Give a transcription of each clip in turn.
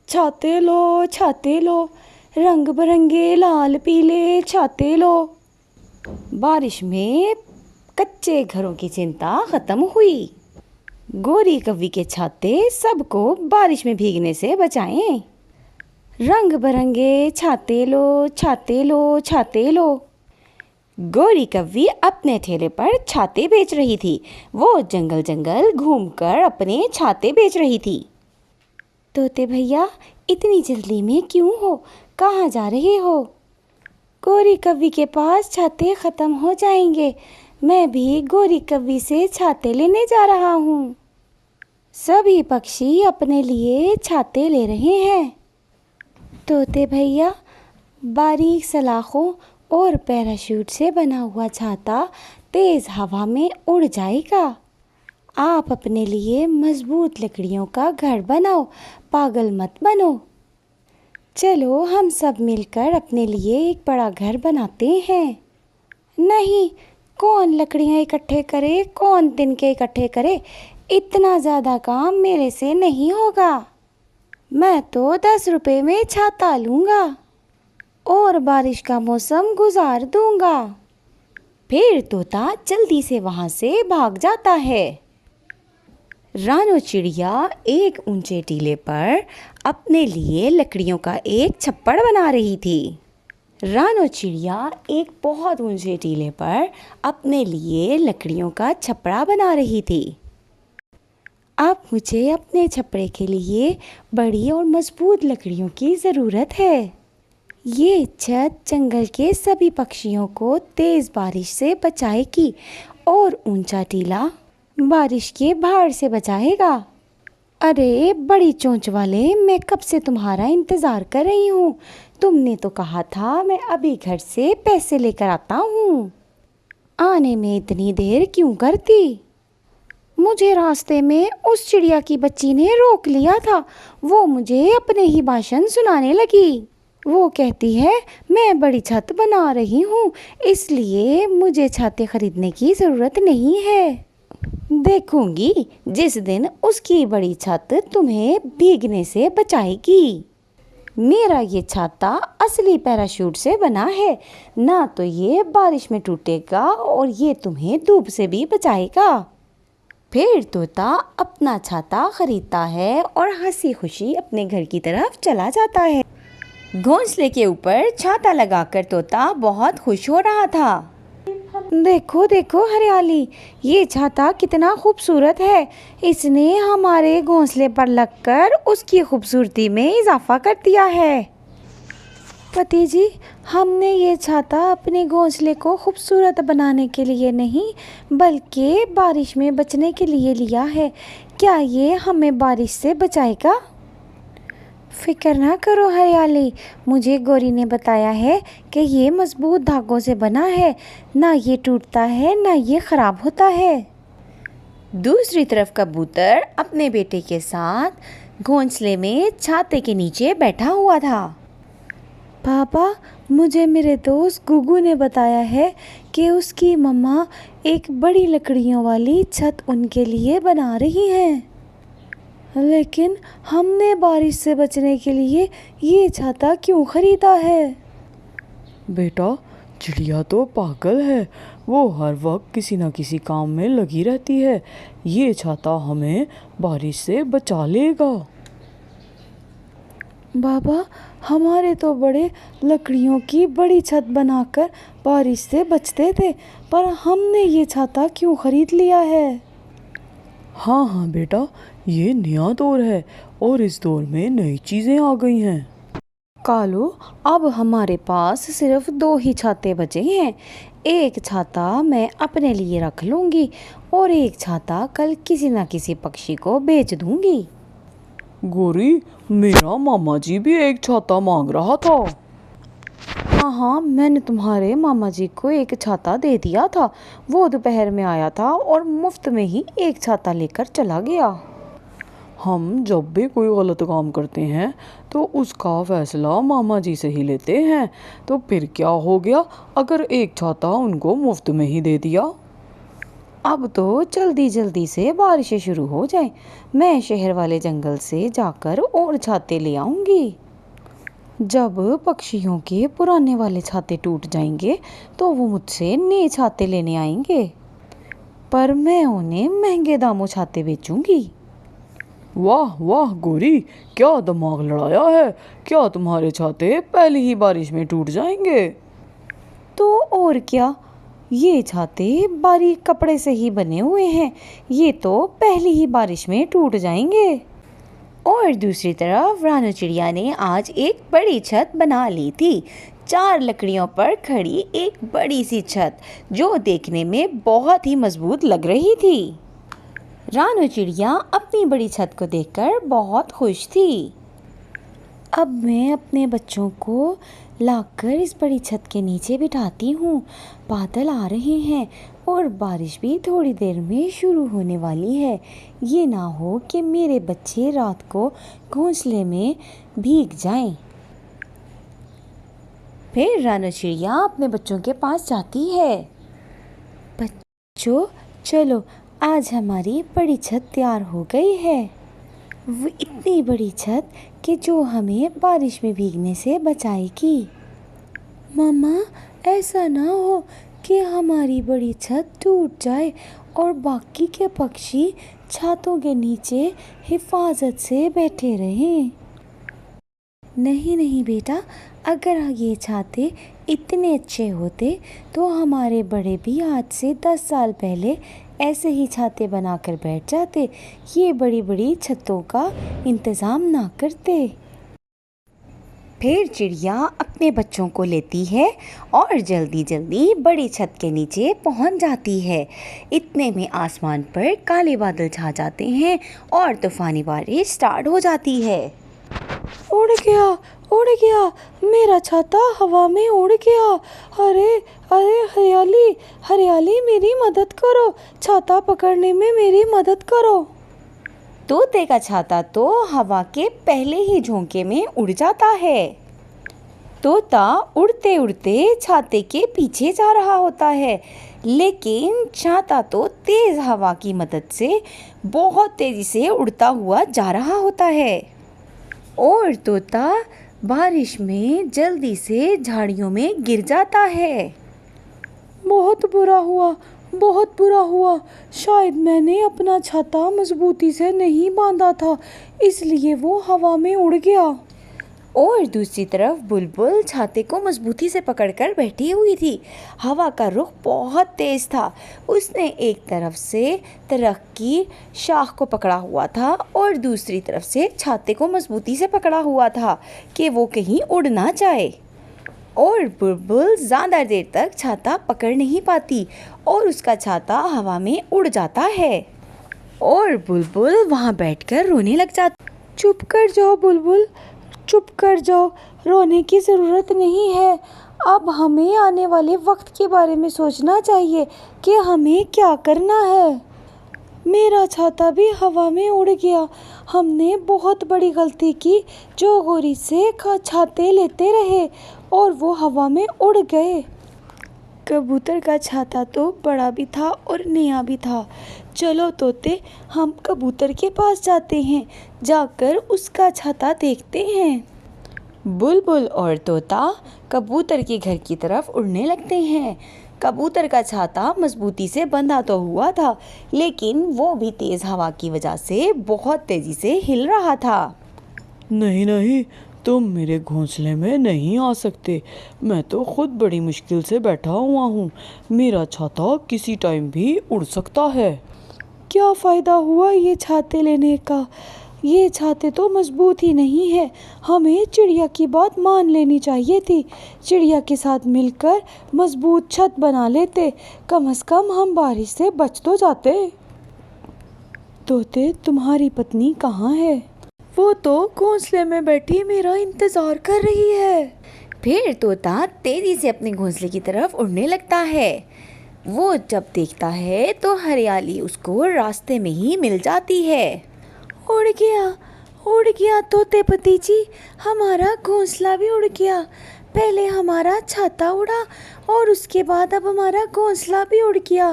छाते लो, रंग बिरंगे लाल पीले छाते लो। बारिश में कच्चे घरों की चिंता खत्म हुई। गोरी कव्वी के छाते सबको बारिश में भीगने से बचाएं। रंग बिरंगे छाते लो, छाते लो, छाते लो। गोरी कव्वी अपने ठेले पर छाते बेच रही थी। वो जंगल जंगल घूमकर अपने छाते बेच रही थी। तोते भैया, इतनी जल्दी में क्यों हो? कहाँ जा रहे हो? गोरी कव्वी के पास छाते ख़त्म हो जाएंगे। मैं भी गोरी कव्वी से छाते लेने जा रहा हूँ। सभी पक्षी अपने लिए छाते ले रहे हैं। तोते भैया, बारीक सलाखों और पैराशूट से बना हुआ छाता तेज़ हवा में उड़ जाएगा। आप अपने लिए मजबूत लकड़ियों का घर बनाओ, पागल मत बनो। चलो हम सब मिलकर अपने लिए एक बड़ा घर बनाते हैं। नहीं, कौन लकड़ियाँ इकट्ठे करे, कौन तिनके इकट्ठे करे? इतना ज़्यादा काम मेरे से नहीं होगा। मैं तो 10 रुपए में छाता लूँगा और बारिश का मौसम गुजार दूँगा। फिर तोता जल्दी से वहाँ से भाग जाता है। रानो चिड़िया एक ऊंचे टीले पर अपने लिए लकड़ियों का एक छप्पड़ बना रही थी। रानो चिड़िया एक बहुत ऊंचे टीले पर अपने लिए लकड़ियों का छप्पड़ा बना रही थी। अब मुझे अपने छप्पड़े के लिए बड़ी और मजबूत लकड़ियों की ज़रूरत है। ये छत जंगल के सभी पक्षियों को तेज़ बारिश से बचाएगी और ऊंचा टीला बारिश के बाढ़ से बचाएगा। अरे बड़ी चोंच वाले, मैं कब से तुम्हारा इंतज़ार कर रही हूँ। तुमने तो कहा था मैं अभी घर से पैसे लेकर आता हूँ। आने में इतनी देर क्यों करती? मुझे रास्ते में उस चिड़िया की बच्ची ने रोक लिया था। वो मुझे अपने ही भाषण सुनाने लगी। वो कहती है मैं बड़ी छत बना रही हूँ, इसलिए मुझे छाते खरीदने की ज़रूरत नहीं है। देखूंगी जिस दिन उसकी बड़ी छत तुम्हें भीगने से बचाएगी। मेरा ये छाता असली पैराशूट से बना है, ना तो ये बारिश में टूटेगा और ये तुम्हें धूप से भी बचाएगा। फिर तोता अपना छाता खरीदता है और हंसी खुशी अपने घर की तरफ चला जाता है। घोंसले के ऊपर छाता लगाकर तोता बहुत खुश हो रहा था। देखो देखो हरियाली, ये छाता कितना खूबसूरत है। इसने हमारे घोंसले पर लगकर उसकी खूबसूरती में इजाफा कर दिया है। पति जी, हमने ये छाता अपने घोंसले को खूबसूरत बनाने के लिए नहीं, बल्कि बारिश में बचने के लिए लिया है। क्या ये हमें बारिश से बचाएगा? फिक्र ना करो हरियाली, मुझे गौरी ने बताया है कि ये मजबूत धागों से बना है। ना ये टूटता है, ना ये ख़राब होता है। दूसरी तरफ कबूतर अपने बेटे के साथ घोंसले में छाते के नीचे बैठा हुआ था। पापा, मुझे मेरे दोस्त गुगू ने बताया है कि उसकी मम्मा एक बड़ी लकड़ियों वाली छत उनके लिए बना रही हैं। लेकिन हमने बारिश से बचने के लिए ये छाता क्यों खरीदा है? बेटा, चिड़िया तो पागल है। वो हर वक्त किसी न किसी काम में लगी रहती है। ये छाता हमें बारिश से बचा लेगा। बाबा, हमारे तो बड़े लकड़ियों की बड़ी छत बनाकर बारिश से बचते थे, पर हमने ये छाता क्यों खरीद लिया है? हाँ हाँ बेटा, ये नया दौर है और इस दौर में नई चीज़ें आ गई हैं। कालू, अब हमारे पास सिर्फ 2 ही छाते बचे हैं। एक छाता मैं अपने लिए रख लूँगी और एक छाता कल किसी न किसी पक्षी को बेच दूँगी। गोरी, मेरा मामा जी भी एक छाता मांग रहा था। हाँ, मैंने तुम्हारे मामा जी को एक छाता दे दिया था। वो दोपहर में आया था और मुफ्त में ही एक छाता लेकर चला गया। हम जब भी कोई गलत काम करते हैं तो उसका फैसला मामा जी से ही लेते हैं। तो फिर क्या हो गया अगर एक छाता उनको मुफ्त में ही दे दिया? अब तो जल्दी जल्दी से बारिशें शुरू हो जाएं। मैं शहर वाले जंगल से जाकर और छाते ले आऊंगी। जब पक्षियों के पुराने वाले छाते टूट जाएंगे तो वो मुझसे नए छाते लेने आएंगे, पर मैं उन्हें महंगे दामों छाते बेचूंगी। वाह वाह गोरी, क्या दिमाग लड़ाया है। क्या तुम्हारे छाते पहली ही बारिश में टूट जाएंगे? तो और क्या, ये छाते बारीक कपड़े से ही बने हुए हैं, ये तो पहली ही बारिश में टूट जाएंगे। और दूसरी तरफ रानू चिड़िया ने आज एक बड़ी छत बना ली थी। 4 लकड़ियों पर खड़ी एक बड़ी सी छत, जो देखने में बहुत ही मजबूत लग रही थी। रानू चिड़िया अपनी बड़ी छत को देखकर बहुत खुश थी। अब मैं अपने बच्चों को लाकर इस बड़ी छत के नीचे बिठाती हूँ। बादल आ रहे हैं और बारिश भी थोड़ी देर में शुरू होने वाली है। ये ना हो कि मेरे बच्चे रात को घोंसले में भीग जाएं। फिर रानू चिड़िया अपने बच्चों के पास जाती है। बच्चों चलो, आज हमारी बड़ी छत तैयार हो गई है। वो इतनी बड़ी छत कि जो हमें बारिश में भीगने से बचाएगी। मम्मा, ऐसा ना हो कि हमारी बड़ी छत टूट जाए और बाकी के पक्षी छतों के नीचे हिफाजत से बैठे रहें। नहीं नहीं बेटा, अगर ये छाते इतने अच्छे होते तो हमारे बड़े भी आज से 10 साल पहले ऐसे ही छाते बनाकर बैठ जाते, ये बड़ी बड़ी छतों का इंतज़ाम ना करते। फिर चिड़िया अपने बच्चों को लेती है और जल्दी जल्दी बड़ी छत के नीचे पहुंच जाती है। इतने में आसमान पर काले बादल छा जाते हैं और तूफानी बारिश स्टार्ट हो जाती है। उड़ गया, उड़ गया, मेरा छाता हवा में उड़ गया। अरे अरे हरियाली, हरियाली मेरी मदद करो, छाता पकड़ने में मेरी मदद करो। तोते का छाता तो हवा के पहले ही झोंके में उड़ जाता है। तोता उड़ते उड़ते छाते के पीछे जा रहा होता है, लेकिन छाता तो तेज हवा की मदद से बहुत तेजी से उड़ता हुआ जा रहा होता है। और तोता बारिश में जल्दी से झाड़ियों में गिर जाता है। बहुत बुरा हुआ, बहुत बुरा हुआ। शायद मैंने अपना छाता मजबूती से नहीं बांधा था, इसलिए वो हवा में उड़ गया। और दूसरी तरफ बुलबुल छाते को मजबूती से पकड़कर बैठी हुई थी। हवा का रुख बहुत तेज था। उसने एक तरफ से दरख्त की शाख को पकड़ा हुआ था और दूसरी तरफ से छाते को मजबूती से पकड़ा हुआ था कि वो कहीं उड़ ना जाए। और बुलबुल ज़्यादा देर तक छाता पकड़ नहीं पाती और उसका छाता हवा में उड़ जाता है। और बुलबुल वहाँ बैठकर रोने लग जाती। चुप कर जाओ बुलबुल, चुप कर जाओ, रोने की ज़रूरत नहीं है। अब हमें आने वाले वक्त के बारे में सोचना चाहिए कि हमें क्या करना है। मेरा छाता भी हवा में उड़ गया। हमने बहुत बड़ी गलती की जो गोरी से छाते लेते रहे और वो हवा में उड़ गए। कबूतर का छाता तो बड़ा भी था और नया भी था। चलो तोते, हम कबूतर के पास जाते हैं, जाकर उसका छाता देखते हैं। बुलबुल और तोता कबूतर के घर की तरफ उड़ने लगते हैं। कबूतर का छाता मजबूती से बंधा तो हुआ था, लेकिन वो भी तेज हवा की वजह से बहुत तेजी से हिल रहा था। नहीं नहीं, तुम मेरे घोंसले में नहीं आ सकते। मैं तो खुद बड़ी मुश्किल से बैठा हुआ हूँ। मेरा छाता किसी टाइम भी उड़ सकता है। क्या फ़ायदा हुआ ये छाते लेने का? ये छाते तो मजबूत ही नहीं है। हमें चिड़िया की बात मान लेनी चाहिए थी। चिड़िया के साथ मिलकर मजबूत छत बना लेते, कम से कम हम बारिश से बच तो जाते। तोते, तुम्हारी पत्नी कहाँ है? वो तो घोंसले में बैठी मेरा इंतजार कर रही है। फिर तोता तेजी से अपने घोंसले की तरफ उड़ने लगता है। वो जब देखता है तो हरियाली उसको रास्ते में ही मिल जाती है। उड़ गया तोते पति जी, हमारा घोंसला भी उड़ गया। पहले हमारा छाता उड़ा और उसके बाद अब हमारा घोंसला भी उड़ गया।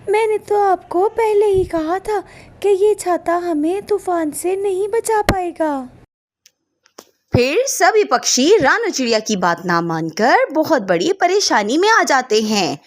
मैंने तो आपको पहले ही कहा था कि ये छाता हमें तूफान से नहीं बचा पाएगा। फिर सभी पक्षी रानू चिड़िया की बात ना मानकर बहुत बड़ी परेशानी में आ जाते हैं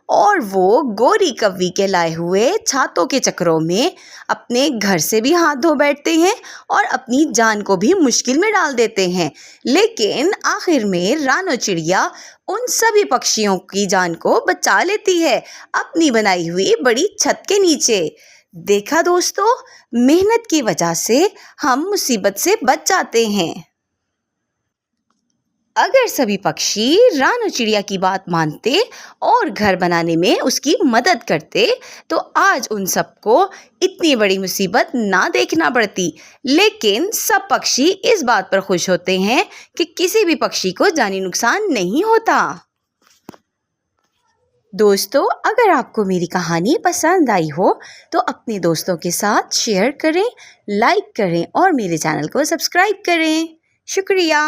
और वो गोरी कव्वी के लाए हुए छातों के चक्करों में अपने घर से भी हाथ धो बैठते हैं और अपनी जान को भी मुश्किल में डाल देते हैं। लेकिन आखिर में रानू चिड़िया उन सभी पक्षियों की जान को बचा लेती है अपनी बनाई हुई बड़ी छत के नीचे। देखा दोस्तों, मेहनत की वजह से हम मुसीबत से बच जाते हैं। अगर सभी पक्षी रानू चिड़िया की बात मानते और घर बनाने में उसकी मदद करते तो आज उन सबको इतनी बड़ी मुसीबत ना देखना पड़ती। लेकिन सब पक्षी इस बात पर खुश होते हैं कि किसी भी पक्षी को जानी नुकसान नहीं होता। दोस्तों, अगर आपको मेरी कहानी पसंद आई हो तो अपने दोस्तों के साथ शेयर करें, लाइक करें और मेरे चैनल को सब्सक्राइब करें। शुक्रिया।